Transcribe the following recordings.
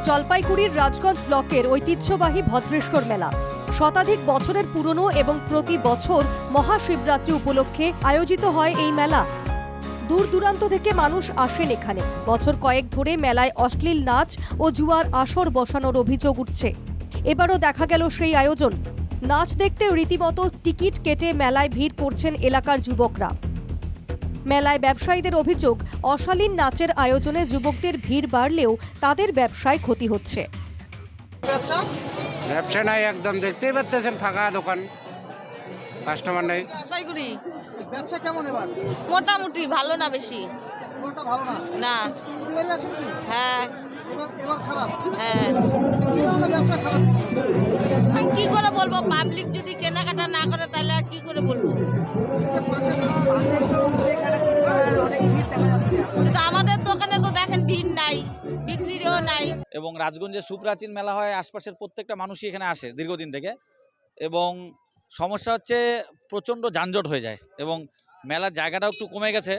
জলপাইগুড়ির রাজগঞ্জ ব্লকের ঐতিহ্যবাহী ভদ্রেশ্বর মেলা শতাধিক বছরের পুরনো এবং প্রতি বছর মহাশিবরাত্রি উপলক্ষে আয়োজিত হয় এই মেলা। দূর দূরান্ত থেকে মানুষ আসেন এখানে। বছর কয়েক ধরে মেলায় অশ্লীল নাচ ও জুয়ার আসর বসানোর অভিযোগ উঠছে। এবারও দেখা গেল সেই আয়োজন। নাচ দেখতে রীতিমতো টিকিট কেটে মেলায় ভিড় করছেন এলাকার যুবকরা। মেলায় ব্যবসায়ীদের অভিযোগ, অশালীন নাচের আয়োজনে যুবকদের ভিড় বাড়লেও তাদের ব্যবসায় ক্ষতি হচ্ছে। ব্যবসা নাই, একদম দেখতেই পাচ্ছেন ফাঁকা দোকান, কাস্টমার নেই। জলপাইগুড়ি ব্যবসা কেমন এবার? মোটামুটি ভালো না, বেশি কোনটা ভালো না? না। প্রতিবারই আসেন কি? হ্যাঁ এবার খারাপ? হ্যাঁ, কি ধরনের ব্যবসা খারাপ? আমি কি করে বলবো? পাবলিক যদি কেনাকাটা না করে তাহলে আর কি করে বলবো? পাশেই তো এখানে চিত্রহারের অনেক ভিড় দেখা যাচ্ছে। কিন্তু আমাদের দোকানে তো দেখেন ভিড় নাই, বিক্রিও নাই। এবং রাজগঞ্জে সুপ্রাচীন মেলা হয়, আশপাশের প্রত্যেকটা মানুষই এখানে আসে দীর্ঘদিন থেকে। এবং সমস্যা হচ্ছে প্রচণ্ড যানজট হয়ে যায় এবং মেলার জায়গাটাও একটু কমে গেছে।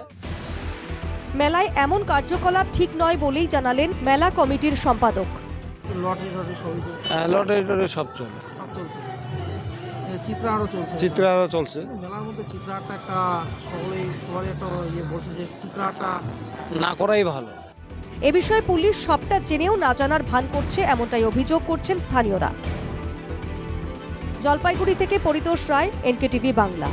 মেলায় এমন কার্যকলাপ ঠিক নয় বলেই জানালেন মেলা কমিটির সম্পাদক। লটারি সবই চলছে, লটারি সব চলে, সব চলছে। চিত্রহারও চলছে। চিত্রারও চলছে। মেলার মধ্যে চিত্রহারটা একটা সবারই একটা বলছে যে চিত্রহারটা না করাই ভালো। এ বিষয়ে পুলিশ সবটা জেনেও না জানার ভান করছে, এমনটাই অভিযোগ করছেন স্থানীয়রা। জলপাইগুড়ি থেকে পরিতোষ রায়, এনকেটিভি বাংলা।